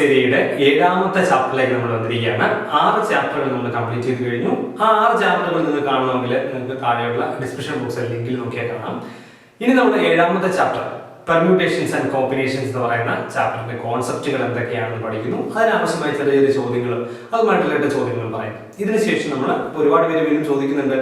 ഏരിയയുടെ 7ാമത്തെ ചാപ്റ്ററിലേക്ക് നമ്മൾ വന്നിരിക്കുകയാണ്. 6 ചാപ്റ്ററുകൾ നമ്മൾ കംപ്ലീറ്റ് ചെയ്ത് കഴിഞ്ഞു. ആ 6 ചാപ്റ്ററുകൾ നിങ്ങൾ കാണണമെങ്കിൽ നിങ്ങൾക്ക് താഴെയുള്ള ഡിസ്ക്രിപ്ഷൻ ബോക്സിൽ ലിങ്കിൽ നോക്കിയാൽ കാണാം. ഇനി നമ്മൾ 7ാമത്തെ ചാപ്റ്റർ പെർമ്യൂട്ടേഷൻസ് ആൻഡ് കോമ്പിനേഷൻസ് എന്ന് പറയുന്ന ചാപ്റ്ററിന്റെ കോൺസെപ്റ്റുകൾ എന്തൊക്കെയാണെന്ന് പഠിക്കുന്നു. അതിനാവശ്യമായ ചെറിയ ചെറിയ ചോദ്യങ്ങളും അതുമായിട്ടുള്ള ചോദ്യങ്ങളും പറയുന്നു. ഇതിനുശേഷം നമ്മൾ ഒരുപാട് പേര് വീണ്ടും ചോദിക്കുന്നുണ്ട്,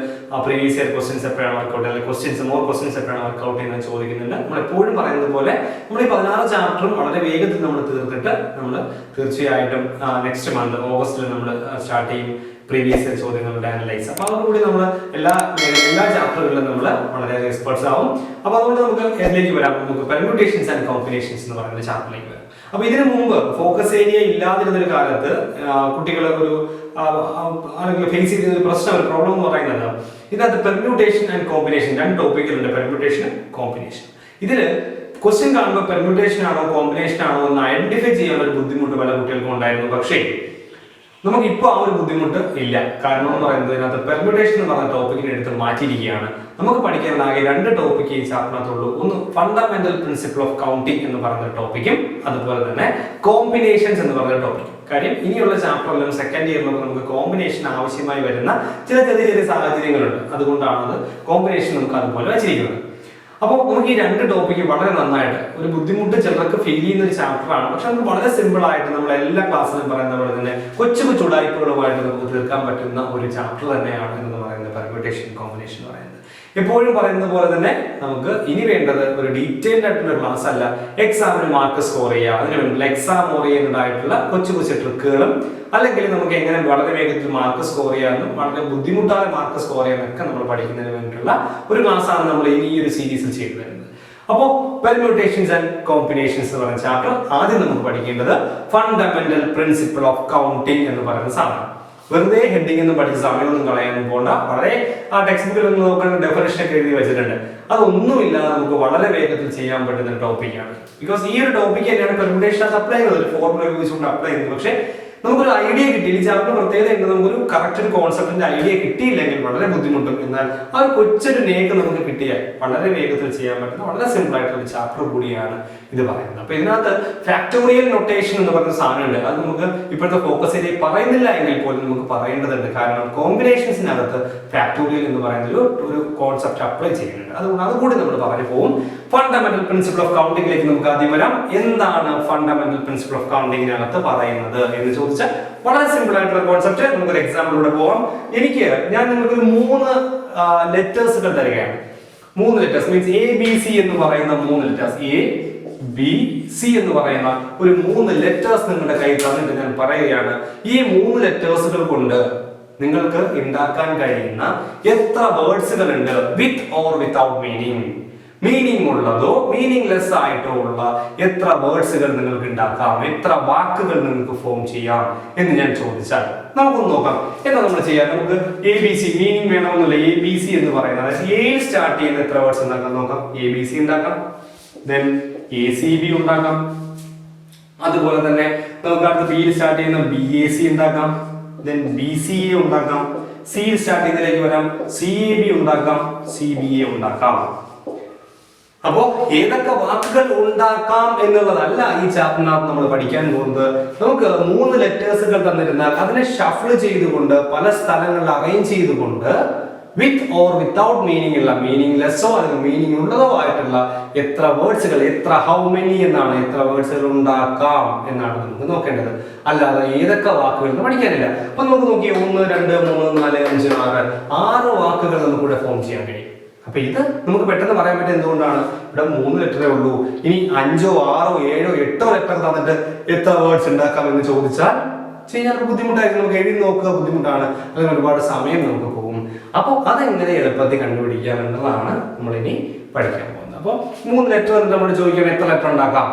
പ്രീവിയസ് ഇയർ ക്വസ്റ്റ്യൻസ് എപ്പോഴാണ് വർക്കൗട്ട്, അല്ലെങ്കിൽ മോർ ക്വസ്റ്റ്യൻസ് എപ്പോഴാണ് വർക്കൗട്ട് ചെയ്യുന്നത് ചോദിക്കുന്നുണ്ട്. നമ്മൾ എപ്പോഴും പറയുന്നത് പോലെ നമ്മൾ ഈ 16 ചാപ്റ്ററും വളരെ വേഗത്തിൽ നമ്മൾ തീർത്തിട്ട് നമ്മൾ തീർച്ചയായിട്ടും നെക്സ്റ്റ് മന്ത് ഓഗസ്റ്റിൽ നമ്മൾ സ്റ്റാർട്ട് ചെയ്യും പ്രീവിയസ് ഇയർ ചോദ്യങ്ങളുടെ അനലൈസ്. അപ്പോൾ അതോടുകൂടി നമ്മൾ എല്ലാ ചാപ്റ്ററുകളിലും നമ്മൾ വളരെ എക്സ്പെർട്സ് ആവും. അപ്പോൾ അതുകൊണ്ട് നമുക്ക് ഇതിലേക്ക് വരാം. നമുക്ക് പെർമ്യൂട്ടേഷൻസ് ആൻഡ് കോമ്പിനേഷൻസ് എന്ന് പറയുന്ന ചാപ്റ്ററിലേക്ക് വരാം. അപ്പൊ ഇതിനു മുമ്പ് ഫോക്കസ് ഏരിയ ഇല്ലാതിരുന്ന ഒരു കാലത്ത് കുട്ടികൾ ഫേസ് ചെയ്ത ഒരു പ്രശ്നം, ഒരു പ്രോബ്ലം എന്ന് പറയുന്നത് ഇതിനകത്ത് പെർമ്യൂട്ടേഷൻ ആൻഡ് കോമ്പിനേഷൻ 2 ടോപ്പിക്കുകളുണ്ട്. Permutation combination. ഇതില് ക്വസ്റ്റ്യൻ കാണുമ്പോൾ പെർമ്യൂട്ടേഷൻ ആണോ കോമ്പിനേഷൻ ആണോ എന്ന് ഐഡന്റിഫൈ ചെയ്യാനുള്ള ഒരു ബുദ്ധിമുട്ട് പല കുട്ടികൾക്കും ഉണ്ടായിരുന്നു. പക്ഷേ നമുക്കിപ്പോൾ ആ ഒരു ബുദ്ധിമുട്ട് ഇല്ല. കാരണം എന്ന് പറയുന്നത് ഇതിനകത്ത് പെർമ്യൂട്ടേഷൻ എന്ന് പറഞ്ഞ ടോപ്പിക്കിനെ എടുത്ത് മാറ്റിയിരിക്കുകയാണ്. നമുക്ക് പഠിക്കാനുള്ള ആകെ 2 ടോപ്പിക്ക് ഈ ചാപ്റ്ററിനകത്തുള്ളൂ. ഒന്ന് ഫണ്ടമെന്റൽ പ്രിൻസിപ്പിൾ ഓഫ് കൗണ്ടിങ് എന്ന് പറയുന്ന ടോപ്പിക്കും അതുപോലെ തന്നെ കോമ്പിനേഷൻസ് എന്ന് പറയുന്ന ടോപ്പിക്കും. കാര്യം ഇനിയുള്ള ചാപ്റ്ററിലും സെക്കൻഡ് ഇയറിലും നമുക്ക് കോമ്പിനേഷൻ ആവശ്യമായി വരുന്ന ചില ചെറിയ സാഹചര്യങ്ങളുണ്ട്. അതുകൊണ്ടാണ് കോമ്പിനേഷൻ നമുക്ക് അതുപോലെ വെച്ചിരിക്കുന്നത്. അപ്പോൾ നമുക്ക് ഈ 2 ടോപ്പിക്ക് വളരെ നന്നായിട്ട് ഒരു ബുദ്ധിമുട്ട് ചിലർക്ക് ഫീൽ ചെയ്യുന്ന ഒരു ചാപ്റ്ററാണ്. പക്ഷെ നമുക്ക് വളരെ സിമ്പിൾ ആയിട്ട് നമ്മൾ എല്ലാ ക്ലാസ്സിലും പറയുന്ന പോലെ തന്നെ കൊച്ചു ഉടായ്പകളുമായിട്ട് നമുക്ക് തീർക്കാൻ പറ്റുന്ന ഒരു ചാപ്റ്റർ തന്നെയാണ് എന്ന് പറയുന്നത് പെർമ്യൂട്ടേഷൻ കോമ്പിനേഷൻ എന്ന് പറയുന്നത്. എപ്പോഴും പറയുന്ന പോലെ തന്നെ നമുക്ക് ഇനി വേണ്ടത് ഒരു ഡീറ്റെയിൽഡ് ആയിട്ടുള്ള ക്ലാസ് അല്ല, എക്സാമിന് മാർക്ക് സ്കോർ ചെയ്യുക, അതിന് വേണ്ടിയുള്ള എക്സാം ഓറിയന്റഡ് ആയിട്ടുള്ള കൊച്ചു ട്രിക്കുകളും അല്ലെങ്കിൽ നമുക്ക് എങ്ങനെ വളരെ വേഗത്തിൽ മാർക്ക് സ്കോർ ചെയ്യാനും വളരെ ബുദ്ധിമുട്ടായ മാർക്ക് സ്കോർ ചെയ്യാനൊക്കെ നമ്മൾ പഠിക്കുന്നതിന് വേണ്ടിയിട്ടുള്ള ഒരു ക്ലാസ്സാണ് നമ്മൾ ഈ ഒരു സീരീസിൽ ചെയ്തു വരുന്നത്. അപ്പോൾ പെർമ്യൂട്ടേഷൻസ് ആൻഡ് കോമ്പിനേഷൻസ് എന്ന് പറയുന്ന ചാപ്റ്റർ ആദ്യം നമുക്ക് പഠിക്കേണ്ടത് ഫണ്ടമെന്റൽ പ്രിൻസിപ്പിൾ ഓഫ് കൗണ്ടിങ് എന്ന് പറയുന്ന സാധനം. വെറുതെ ഹെഡിങ് ഒന്നും പഠിച്ച സമയമൊന്നും കളയാനും പോകണ്ട. വളരെ ആ ടെക്സ്റ്റ് ബുക്കിൽ ഒന്ന് നോക്കുന്ന ഡെഫിനേഷൻ ഒക്കെ എഴുതി വെച്ചിട്ടുണ്ട്. അതൊന്നുമില്ലാതെ നമുക്ക് വളരെ വേഗത്തിൽ ചെയ്യാൻ പറ്റുന്ന ഒരു ടോപ്പിക്കാണ്. ബിക്കോസ് ഈ ഒരു ടോപ്പിക്ക് തന്നെയാണ് പെർമ്യൂട്ടേഷൻ അപ്ലൈ ചെയ്യുന്നത്, ഒരു ഫോർമുല ഉപയോഗിച്ചുകൊണ്ട് അപ്ലൈ ചെയ്യുന്നത്. പക്ഷേ നമുക്കൊരു ഐഡിയ കിട്ടിയില്ല. ഈ ചാപ്റ്റർ പ്രത്യേകത ഉണ്ട്, നമുക്കൊരു കറക്റ്റ് ഒരു കോൺസെപ്റ്റിന്റെ ഐഡിയ കിട്ടിയില്ലെങ്കിൽ വളരെ ബുദ്ധിമുട്ടും. എന്നാൽ ആ ഒരു കൊച്ചൊരു നേക്ക് നമുക്ക് കിട്ടിയാൽ വളരെ വേഗത്തിൽ ചെയ്യാൻ പറ്റുന്ന വളരെ സിമ്പിൾ ആയിട്ടുള്ള ഒരു ചാപ്റ്റർ കൂടിയാണ് ഇത് പറയുന്നത്. അപ്പൊ ഇതിനകത്ത് ഫാക്ടോറിയൽ നൊട്ടേഷൻ എന്ന് പറയുന്ന സാധനമുണ്ട്. അത് നമുക്ക് ഇപ്പോഴത്തെ ഫോക്കസ് ഏരിയ പറയുന്നില്ല എങ്കിൽ പോലും നമുക്ക് പറയേണ്ടതുണ്ട്. കാരണം കോമ്പിനേഷൻസിനകത്ത് ഫാക്ടോറിയൽ എന്ന് പറയുന്ന ഒരു കോൺസെപ്റ്റ് അപ്ലൈ ചെയ്യുന്നുണ്ട്. അതുകൊണ്ട് അതുകൂടി നമ്മൾ പറഞ്ഞു പോകും. ഫണ്ടമെന്റൽ പ്രിൻസിപ്പിൾ ഓഫ് കൗണ്ടിങ്ങിലേക്ക് നമുക്ക് ആദ്യം വരാം. എന്താണ് ഫണ്ടമെന്റൽ പ്രിൻസിപ്പിൾ ഓഫ് കൗണ്ടിങ്ങിനകത്ത് പറയുന്നത് എന്ന് ചോദിച്ചാൽ വളരെ സിമ്പിൾ ആയിട്ടുള്ള കോൺസെപ്റ്റ്. നമുക്കൊരു എക്സാമ്പിളിലൂടെ പോവാം. ഞാൻ നിങ്ങൾക്കൊരു 3 ലെറ്റേഴ്സുകൾ തരികയാണ്. 3 ലെറ്റേഴ്സ് മീൻസ് ABC എന്ന് പറയുന്ന 3 ലെറ്റേഴ്സ്, ABC എന്ന് പറയുന്ന ഒരു 3 ലെറ്റേഴ്സ് നിങ്ങളുടെ കയ്യിൽ തന്നിട്ട് ഞാൻ പറയുകയാണ്, ഈ 3 ലെറ്റേഴ്സുകൾ കൊണ്ട് നിങ്ങൾക്ക് ഉണ്ടാക്കാൻ കഴിയുന്ന എത്ര വേർഡ്സുകൾ ഉണ്ട് with or without meaning, meaning ഉള്ളതോ മീനിങ് ലെസ് ആയിട്ടോ ഉള്ള എത്ര വേർഡ്സുകൾ നിങ്ങൾക്ക് ഉണ്ടാക്കാം, എത്ര വാക്കുകൾ നിങ്ങൾക്ക് ഫോം ചെയ്യാം എന്ന് ഞാൻ ചോദിച്ചാൽ നമുക്കൊന്ന് നോക്കാം. എന്താ നമ്മൾ ചെയ്യാം? നമുക്ക് ABC മീനിങ് വേണമെന്നില്ല. ABC എന്ന് പറയുന്നത് അതായത് സ്റ്റാർട്ട് ചെയ്യുന്ന എത്ര വേർഡ്സ് ഉണ്ടാക്കാം നോക്കാം. ABC ഉണ്ടാക്കാം, ദെൻ ACB ഉണ്ടാക്കാം, അതുപോലെ തന്നെ നമുക്ക് അടുത്ത B സ്റ്റാർട്ട് ചെയ്യുന്ന BAC ഉണ്ടാക്കാം, ദെൻ BCA ഉണ്ടാക്കാം, C സ്റ്റാർട്ട് ചെയ്യുന്നതിലേക്ക് വരാം, CAB ഉണ്ടാക്കാം, CBA ഉണ്ടാക്കാം. അപ്പോ ഏതൊക്കെ വാക്കുകൾ ഉണ്ടാക്കാം എന്നുള്ളതല്ല ഈ ചാപ്റ്ററിനകത്ത് നമ്മൾ പഠിക്കാൻ പോകുന്നത്. നമുക്ക് 3 ലെറ്റേഴ്സുകൾ തന്നിരുന്നാൽ അതിനെ ഷഫിൾ ചെയ്തുകൊണ്ട് പല സ്ഥലങ്ങളിൽ അറേഞ്ച് ചെയ്തുകൊണ്ട് വിത്ത് ഓർ വിത്തൗട്ട് മീനിങ് ഉള്ള, മീനിങ് ലെസ്സോ അല്ലെങ്കിൽ മീനിങ് ഉള്ളതോ ആയിട്ടുള്ള എത്ര വേർഡ്സുകൾ, ഹൗ മെനി എന്നാണ്, എത്ര വേർഡ്സുകൾ ഉണ്ടാക്കാം എന്നാണ് നമുക്ക് നോക്കേണ്ടത്. അല്ലാതെ ഏതൊക്കെ വാക്കുകൾ എന്ന് പഠിക്കാനില്ല. അപ്പൊ നമുക്ക് നോക്കി 1 2 3 4 5 6 വാക്കുകൾ നമുക്കിവിടെ ഫോം ചെയ്യാൻ കഴിയും. അപ്പൊ ഇത് നമുക്ക് പെട്ടെന്ന് പറയാൻ പറ്റും. എന്തുകൊണ്ടാണ്? ഇവിടെ 3 ലെറ്ററേ ഉള്ളൂ. ഇനി 5 6 7 8 ലെറ്റർ തന്നിട്ട് എത്ര വേർഡ്സ് ഉണ്ടാക്കാം എന്ന് ചോദിച്ചാൽ ചെയ്യാൻ ബുദ്ധിമുട്ടായിരിക്കും. നമുക്ക് എഴുതി നോക്കുക ബുദ്ധിമുട്ടാണ്, അല്ലെങ്കിൽ ഒരുപാട് സമയം നമുക്ക് പോകും. അപ്പോൾ അതെങ്ങനെ എളുപ്പത്തിൽ കണ്ടുപിടിക്കാം എന്നുള്ളതാണ് നമ്മളിനി പഠിക്കാൻ പോകുന്നത്. അപ്പോൾ 3 ലെറ്റർ നമ്മൾ ചോദിക്കാൻ എത്ര ലെറ്റർ ഉണ്ടാക്കാം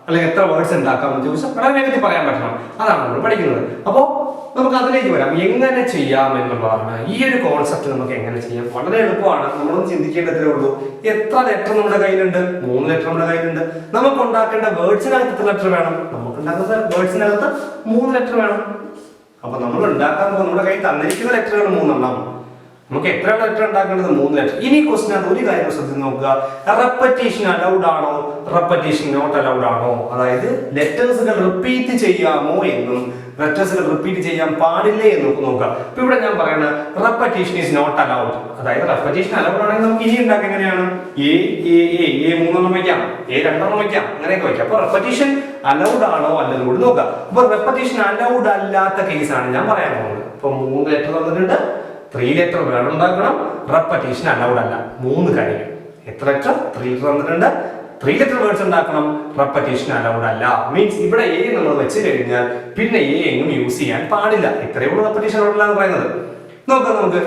അല്ലെങ്കിൽ എത്ര വേർഡ്സ് ഉണ്ടാക്കാം എന്ന് ചോദിച്ചാൽ വളരെ വേഗത്തിൽ പറയാൻ പറ്റണം. അതാണ് നമ്മൾ പഠിക്കുന്നത്. അപ്പോൾ നമുക്ക് അതിലേക്ക് വരാം. എങ്ങനെ ചെയ്യാം എന്നുള്ളതാണ് ഈ ഒരു കോൺസെപ്റ്റ്. നമുക്ക് എങ്ങനെ ചെയ്യാം? വളരെ എളുപ്പമാണ്. നമ്മളൊന്ന് ചിന്തിക്കേണ്ടതേ ഉള്ളൂ. എത്ര ലെറ്റർ നമ്മുടെ കയ്യിലുണ്ട്? 3 ലെറ്റർ നമ്മുടെ കയ്യിലുണ്ട്. നമുക്ക് ഉണ്ടാക്കേണ്ട വേർഡ്സിനകത്ത് എത്ര ലെറ്റർ വേണം? നമുക്ക് ഉണ്ടാക്കുന്ന വേർഡ്സിനകത്ത് 3 ലെറ്റർ വേണം. അപ്പൊ നമ്മൾ ഉണ്ടാക്കാൻ പോകുന്ന നമ്മുടെ കയ്യിൽ തന്നിരിക്കുന്ന ലെറ്ററുകൾ 3 എണ്ണം. നമുക്ക് എത്ര ലെറ്റർ ഉണ്ടാക്കേണ്ടത്? 3 ലെറ്റർ. ഇനി ക്വസ്റ്റിനകത്ത് ഒരു കാര്യം ശ്രദ്ധിച്ച് നോക്കുക, റെപ്പറ്റീഷൻ അലൗഡ് ആണോ, റെപ്പറ്റീഷൻ നോട്ട് അലൗഡ് ആണോ? അതായത് ലെറ്റേഴ്സുകൾ റിപ്പീറ്റ് ചെയ്യാമോ എന്നും ലെറ്റേഴ്സുകൾ റിപ്പീറ്റ് ചെയ്യാൻ പാടില്ലേ എന്ന് നോക്കുക. ഇപ്പൊ ഇവിടെ ഞാൻ പറയുന്നത് റെപ്പറ്റീഷൻ ഈസ് നോട്ട് അലൗഡ്. അതായത് റെപ്പറ്റീഷൻ അലൗഡ് ആണെങ്കിൽ നമുക്ക് ഇനി ഉണ്ടാക്കുക എങ്ങനെയാണ്? എ 3 വയ്ക്കാം, എ 2 വയ്ക്കാം, അങ്ങനെയൊക്കെ വയ്ക്കാം. അപ്പൊ റെപ്പറ്റീഷൻ അലൗഡ് ആണോ അല്ലെന്ന് കൂടി നോക്കുക. അപ്പൊ റെപ്പറ്റീഷൻ അലൗഡ് അല്ലാത്ത കേസാണ് ഞാൻ പറയാൻ പോകുന്നത്. ഇപ്പൊ 3 ലെറ്റർ തന്നിട്ടുണ്ട്, 3 ലെറ്റർ വേർഡ് ഉണ്ടാക്കണം, റെപ്പറ്റീഷൻ അലൗഡ് അല്ല. 3 കാര്യങ്ങൾ. എത്ര ലെറ്റർ? 3 ലെറ്റർ തന്നിട്ടുണ്ട്, 3 ലെറ്റർ വേർഡ്സ് ഉണ്ടാക്കണം, റെപ്പറ്റീഷൻ അലൗഡ് അല്ല. മീൻസ് ഇവിടെ എ നമ്മൾ വെച്ച് കഴിഞ്ഞാൽ പിന്നെ എ എങ്ങും യൂസ് ചെയ്യാൻ പാടില്ല. ഇത്രയേ ഉള്ളൂ റെപ്പറ്റീഷൻ അലൗഡ് എന്ന് പറയുന്നത്. നോക്കാം, നമുക്ക്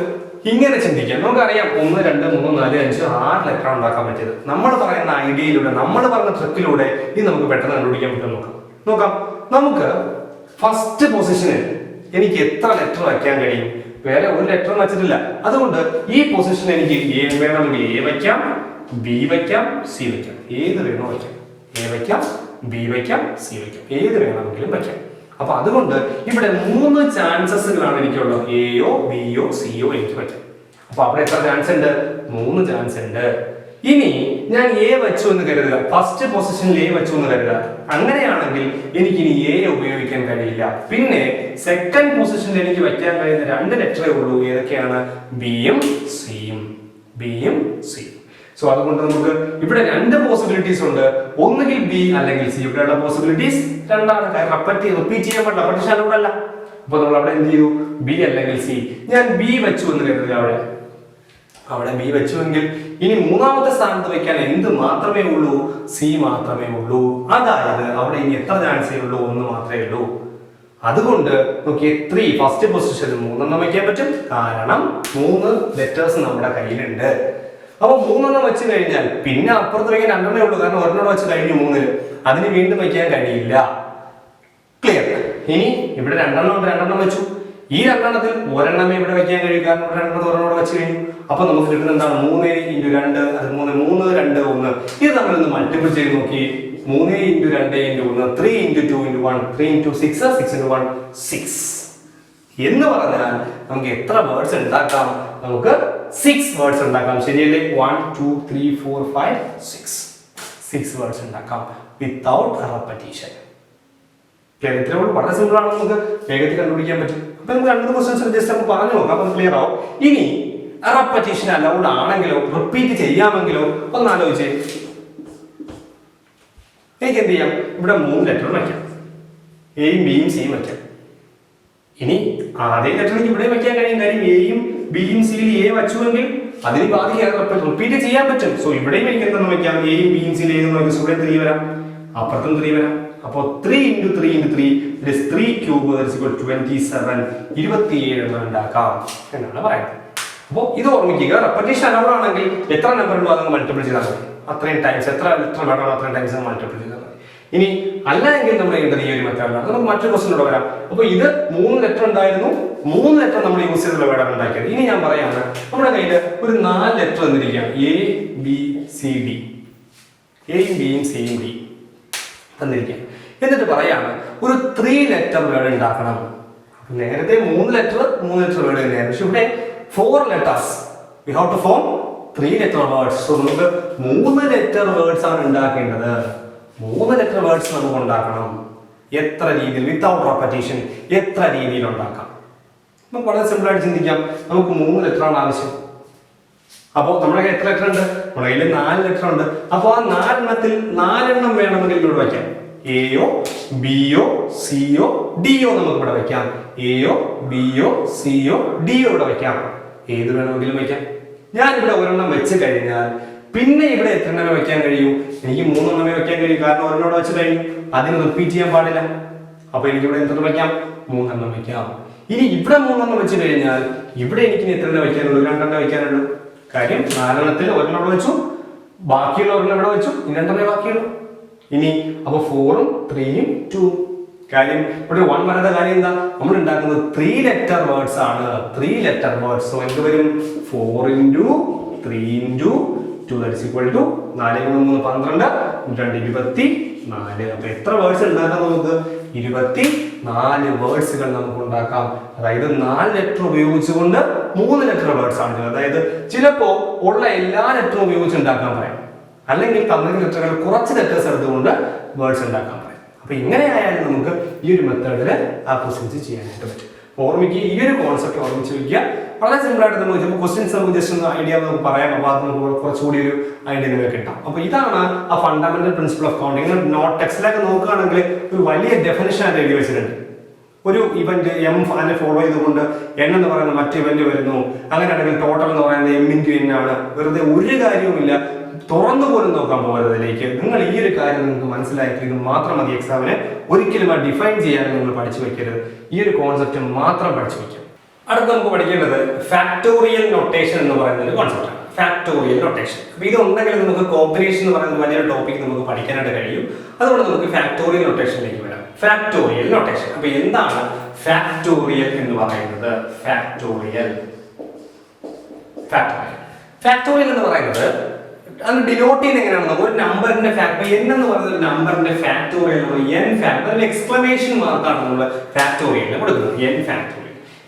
ഇങ്ങനെ ചിന്തിക്കാം. നമുക്കറിയാം 1, 2, 3, 4, 5, 6 ലെറ്റർ ഉണ്ടാക്കാൻ പറ്റിയത്. നമ്മൾ പറയുന്ന ഐഡിയയിലൂടെ, നമ്മൾ പറയുന്ന ട്രിക്കിലൂടെ ഇത് നമുക്ക് പെട്ടെന്ന് കണ്ടുപിടിക്കാൻ പറ്റും. നോക്കാം. നമുക്ക് ഫസ്റ്റ് പൊസിഷനിൽ എനിക്ക് എത്ര ലെറ്റർ വയ്ക്കാൻ കഴിയും? വേറെ ഒരു ലെറ്ററും വെച്ചിട്ടില്ല. അതുകൊണ്ട് ഈ പൊസിഷനിൽ എനിക്ക് എ വേണമെങ്കിൽ എ വയ്ക്കാം, ബി വയ്ക്കാം, സി വയ്ക്കാം. ഏത് വേണോ വയ്ക്കാം. എ വയ്ക്കാം, ബി വയ്ക്കാം, സി വയ്ക്കാം. ഏത് വേണമെങ്കിലും വയ്ക്കാം. അപ്പൊ അതുകൊണ്ട് ഇവിടെ 3 ചാൻസസുകളാണ് എനിക്കുള്ളത്. എയോ ബിയോ സിയോ എനിക്ക് വയ്ക്കാം. അപ്പൊ അവിടെ എത്ര ചാൻസ് ഉണ്ട്? 3 ചാൻസ് ഉണ്ട്. ഇനി ഞാൻ എ വെച്ചു എന്ന് കരുതുക, ഫസ്റ്റ് പൊസിഷനിൽ എ വെച്ചു എന്ന് കരുതുക. അങ്ങനെയാണെങ്കിൽ എനിക്ക് ഇനി എ ഉപയോഗിക്കാൻ കഴിയില്ല. പിന്നെ സെക്കൻഡ് പൊസിഷനിൽ എനിക്ക് വയ്ക്കാൻ കഴിയുന്ന 2 ലെറ്ററേ ഉള്ളൂ. ഏതൊക്കെയാണ്? ബിയും സിയും. ബിയും സിയും. സോ അതുകൊണ്ട് നമുക്ക് ഇവിടെ 2 പോസിബിലിറ്റീസ് ഉണ്ട്. ഒന്നുകിൽ ബി അല്ലെങ്കിൽ സി. ഇവിടെയുള്ള പോസിബിലിറ്റീസ് 2ആണ്. റിപ്പീറ്റ് ചെയ്യാൻ പറ്റില്ല, റെപ്പറ്റീഷൻ അലൗഡ് അല്ല. അപ്പൊ നമ്മൾ അവിടെ എന്ത് ചെയ്തു? ബി അല്ലെങ്കിൽ സി. ഞാൻ ബി വെച്ചു എന്ന് കരുതുക. അവിടെ ബി വെച്ചുവെങ്കിൽ ഇനി 3ാമത്തെ സ്ഥാനത്ത് വെക്കാൻ എന്ത് മാത്രമേ ഉള്ളൂ? സി മാത്രമേ ഉള്ളൂ. അതായത് അവിടെ ഇനി എത്ര ചാൻസേ ഉള്ളൂ? 1 മാത്രമേ ഉള്ളൂ. അതുകൊണ്ട് നോക്കിയേ, 3 ഫസ്റ്റ് പൊസിഷനിൽ 3 വയ്ക്കാൻ പറ്റും. കാരണം 3 ലെറ്റേഴ്സ് നമ്മുടെ കയ്യിലുണ്ട്. അപ്പൊ 3 വെച്ച് കഴിഞ്ഞാൽ പിന്നെ അപ്പുറത്ത് വയ്ക്കാൻ 2 ഉള്ളൂ. കാരണം 1 വെച്ച് കഴിഞ്ഞു 3. അതിന് വീണ്ടും വയ്ക്കാൻ കഴിയില്ല. ക്ലിയർ? ഇനി ഇവിടെ 2 വെച്ചു. ഈ 2 ഒരെണ്ണമേ ഇവിടെ വെക്കാൻ കഴിയും. കാരണം ഇവിടെ 2 വെച്ച് കഴിഞ്ഞു. അപ്പൊ നമുക്ക് കിട്ടുന്നത് എന്താണ്? 3 × 2, അത് 3, 2, 1. ഇത് നമ്മളൊന്ന് മൾട്ടിപ്പിൾ ചെയ്ത് നോക്കി. 3 × 2 × 1, 3 × 2 × 1, 3 × 6, 6 × 1, 6 എന്ന് പറഞ്ഞാൽ നമുക്ക് എത്ര വേർഡ്സ് ഉണ്ടാക്കാം? നമുക്ക് 6 വേർഡ്സ് ഉണ്ടാക്കാം. ശരിയല്ലേ? 1, 2, 3, 4, 5, 6 വേർഡ്സ് ഉണ്ടാക്കാം വിത്തൗട്ട് റെപ്പറ്റീഷൻ. ഇത്രയോട് വളരെ സിമ്പിൾ ആണ്. നമുക്ക് വേഗത്തിൽ കണ്ടുപിടിക്കാൻ പറ്റും. അപ്പൊ നമുക്ക് 2 ക്വസ്റ്റ്യൻസ് ജസ്റ്റ് നമുക്ക് പറഞ്ഞു നോക്കാം. അപ്പൊ ക്ലിയർ ആവും. ഇനി റെപ്പറ്റീഷൻ അലൗഡ് ആണെങ്കിലോ റിപ്പീറ്റ് ചെയ്യാമെങ്കിലോ ഒന്ന് ആലോചിച്ചേ. എനിക്ക് എന്ത് ചെയ്യാം? ഇവിടെ 3 ലെറ്റർ വയ്ക്കാം. എയും ബിയും സിയും വയ്ക്കാം. ഇനി ആദ്യ ലെറ്റർ എനിക്ക് ഇവിടെ വയ്ക്കാൻ കഴിയും. കാര്യം എയും ബിയും സിയിൽ എ വച്ചുവെങ്കിൽ അതിന് ബാധിക്കാതെ റിപ്പീറ്റ് ചെയ്യാൻ പറ്റും. സോ ഇവിടെയും എനിക്ക് എന്തെന്ന് വയ്ക്കാം? എയും ബിയും സിയിൽ എ എന്ന് ഇവിടെ 3 വരാം, അപ്പുറത്തും 3 വരാം. അപ്പോൾ 3 × 3 × 3 that is 3 cube 27. 27 ഉണ്ടാക്കാം എന്നാണ് പറയുന്നത്. അപ്പോൾ ഇത് ഓർമ്മിക്കുക. റെപ്പറ്റീഷൻ അലൗഡ് ആണെങ്കിൽ എത്ര നമ്പർ ഉണ്ടോ അതങ്ങ് മൾട്ടിപ്പിൾ ചെയ്താൽ മതി. അത്രയും ടൈംസ് എത്ര ലെറ്റർ വേണോ അത്രയും ടൈംസ് മൾട്ടിപ്പിൾ ചെയ്താൽ മതി. ഇനി അല്ലെങ്കിൽ നമ്മൾ ചെയ്യേണ്ടത് ഈ ഒരു മെത്തേഡിലാണ്. നമുക്ക് മറ്റൊരു ക്വസ്റ്റ്യനോട് വരാം. അപ്പോൾ ഇത് 3 ലെറ്റർ ഉണ്ടായിരുന്നു. 3 ലെറ്റർ നമ്മൾ യൂസ് ചെയ്തുള്ള വേർഡാണ് ഉണ്ടാക്കിയത്. ഇനി ഞാൻ പറയാണ്, നമ്മുടെ കയ്യിൽ ഒരു 4 ലെറ്റർ തന്നിരിക്കുകയാണ്. A B C D. എയും ബിയും സിയും ഡി തന്നിരിക്കുക. എന്നിട്ട് പറയാണ് ഒരു 3 ലെറ്റർ വേർഡ് ഉണ്ടാക്കണം. നേരത്തെ 3 ലെറ്റർ വേർഡ് തന്നെയായിരുന്നു. പക്ഷെ ഇവിടെ 4 letters. We have to form 3 letter words. So നമുക്ക് 3 ലെറ്റർ വേർഡ്സ് ആണ് ഉണ്ടാക്കേണ്ടത്. 3 ലെറ്റർ വേർഡ്സ് നമുക്ക് ഉണ്ടാക്കണം. എത്ര രീതിയിൽ? വിത്തൗട്ട് റെപ്പറ്റീഷൻ എത്ര രീതിയിൽ ഉണ്ടാക്കാം? നമുക്ക് വളരെ സിമ്പിൾ ആയിട്ട് ചിന്തിക്കാം. നമുക്ക് 3 ലെറ്റർ ആണ് ആവശ്യം. അപ്പോൾ നമ്മുടെ കയ്യിൽ എത്ര ലെറ്റർ ഉണ്ട്? നമ്മുടെ കയ്യിൽ 4 ലെറ്റർ ഉണ്ട്. അപ്പോൾ ആ 4 4 വേണമെങ്കിൽ ഇവിടെ വയ്ക്കാം. എയോ ബിയോ സിയോ ഡിയോ നമുക്ക് ഇവിടെ വയ്ക്കാം. എയോ ബിയോ സിയോ ഡിയോ ഇവിടെ വയ്ക്കാം. ഏത് വേണമെങ്കിലും വയ്ക്കാം. ഞാൻ ഇവിടെ 1 വെച്ച് കഴിഞ്ഞാൽ പിന്നെ ഇവിടെ എത്ര എണ്ണം വയ്ക്കാൻ കഴിയും? എനിക്ക് 3 വയ്ക്കാൻ കഴിയും. കാരണം 1 വെച്ച് കഴിഞ്ഞു. അതിന് റിപ്പീറ്റ് ചെയ്യാൻ പാടില്ല. അപ്പൊ എനിക്ക് ഇവിടെ എത്ര വയ്ക്കാം? 3 വയ്ക്കാം. ഇനി ഇവിടെ 3 വെച്ച് കഴിഞ്ഞാൽ ഇവിടെ എനിക്ക് എത്ര വയ്ക്കാനുള്ളൂ? 2 വയ്ക്കാനുള്ളൂ. കാര്യം 4 1 വെച്ചു, ബാക്കിയുള്ള 1 ഇവിടെ വെച്ചു, 2 ബാക്കിയുള്ളൂ. ഇനി അപ്പൊ 4 3 2. കാര്യം ഇവിടെ 1 വരാത്ത കാര്യം എന്താ? നമ്മൾ ഉണ്ടാക്കുന്നത് 3 ലെറ്റർ വേർഡ്സ് ആണ്. 3 ലെറ്റർ വേർഡ്സ്. സോ എന്ത് വരും? 4 × 3 × 2 that is equal to 4 × 3 12 2 24. അപ്പൊ എത്ര വേർഡ്സ് ഉണ്ടാക്കാം? നമുക്ക് 24 4 വേർഡ്സുകൾ നമുക്ക് ഉണ്ടാക്കാം. അതായത് 4 ലെറ്റർ ഉപയോഗിച്ചുകൊണ്ട് 3 ലെറ്റർ വേർഡ്സ് ആണ്. അതായത് ചിലപ്പോൾ ഉള്ള എല്ലാ ലെറ്ററും ഉപയോഗിച്ച് ഉണ്ടാക്കാൻ പറയാം, അല്ലെങ്കിൽ തന്ന ലെറ്ററുകൾ കുറച്ച് ലെറ്റേഴ്സ് എടുത്തുകൊണ്ട് വേർഡ്സ് ഉണ്ടാക്കാൻ പറയാം. അപ്പൊ ഇങ്ങനെ ആയാലും നമുക്ക് ഈ ഒരു മെത്തേഡിൽ പ്രൊസീജ് ചെയ്യാനായിട്ട് പറ്റും. ഓർമ്മിക്കുക, ഈ ഒരു കോൺസെപ്റ്റ് ഓർമ്മിച്ച് വയ്ക്കുക. വളരെ സിമ്പിൾ ആയിട്ട് നമുക്ക് ചിലപ്പോൾ ക്വസ്റ്റ്യൻസ് നമുക്ക് ജസ്റ്റ് ഒന്ന് ഐഡിയ നമുക്ക് പറയാം. അപ്പോൾ അത് നമുക്ക് കുറച്ചുകൂടി ഒരു ഐഡിയ നിങ്ങൾക്ക് കിട്ടാം. അപ്പോൾ ഇതാണ് ആ fundamental principle of counting. Note ടെക്സ്റ്റിലൊക്കെ നോക്കുകയാണെങ്കിൽ ഒരു വലിയ ഡെഫിനിഷൻ ആയിട്ട് എഴുതി വെച്ചിട്ടുണ്ട്. ഒരു ഇവന്റ് എം അതിനെ ഫോളോ ചെയ്തുകൊണ്ട് എൻ എന്ന് പറയുന്ന മറ്റു ഇവന്റ് വരുന്നു. അങ്ങനെയാണെങ്കിൽ ടോട്ടൽ എന്ന് പറയുന്നത് എം ഇൻറ്റു എൻ ആണ്. വെറുതെ ഒരു കാര്യവുമില്ല, തുറന്നു പോലും നോക്കാൻ പോകുന്നതിലേക്ക്. നിങ്ങൾ ഈ ഒരു കാര്യം നിങ്ങൾക്ക് മനസ്സിലാക്കിയത് മാത്രം മതി. എക്സാമിന് ഒരിക്കലും ആ ഡിഫൈൻ ചെയ്യാൻ നിങ്ങൾ പഠിച്ചു വെക്കരുത്. ഈ ഒരു കോൺസെപ്റ്റ് മാത്രം പഠിച്ചു വയ്ക്കുക. അടുത്ത് നമുക്ക് പഠിക്കേണ്ടത് ഫാക്ടോറിയൽ നൊട്ടേഷൻ എന്ന് പറയുന്ന ഒരു കോൺസെപ്റ്റാണ്. Factorial notation. അപ്പൊ ഇത് ഉണ്ടെങ്കിൽ നമുക്ക് കോമ്പിനേഷൻ എന്ന് പറയുന്ന വലിയൊരു ടോപ്പിക് നമുക്ക് പഠിക്കാനായിട്ട് കഴിയും. അതുകൊണ്ട് നമുക്ക് ഫാക്ടോറിയൽ നൊട്ടേഷനിലേക്ക് വരാം. Factorial notation. അപ്പൊ എന്താണ് ഫാക്ടോറിയൽ എന്ന് പറയുന്നത്? ഫാക്ടോറിയൽ എന്ന് പറയുന്നത് അത് ഡിനോട്ട് ചെയ്യുന്നത് എങ്ങനെയാണ്? ഒരു നമ്പറിന്റെ ഫാക്ടർ n എന്ന് പറയുന്ന നമ്പറിന്റെ ഫാക്ടോറിയൽ n ഫാക്ടർ എക്സ്ക്ലമേഷൻ മാർക്കാണ് നമ്മൾ ഫാക്ടോറിയലിന് കൊടുക്കുന്നത്. n factorial.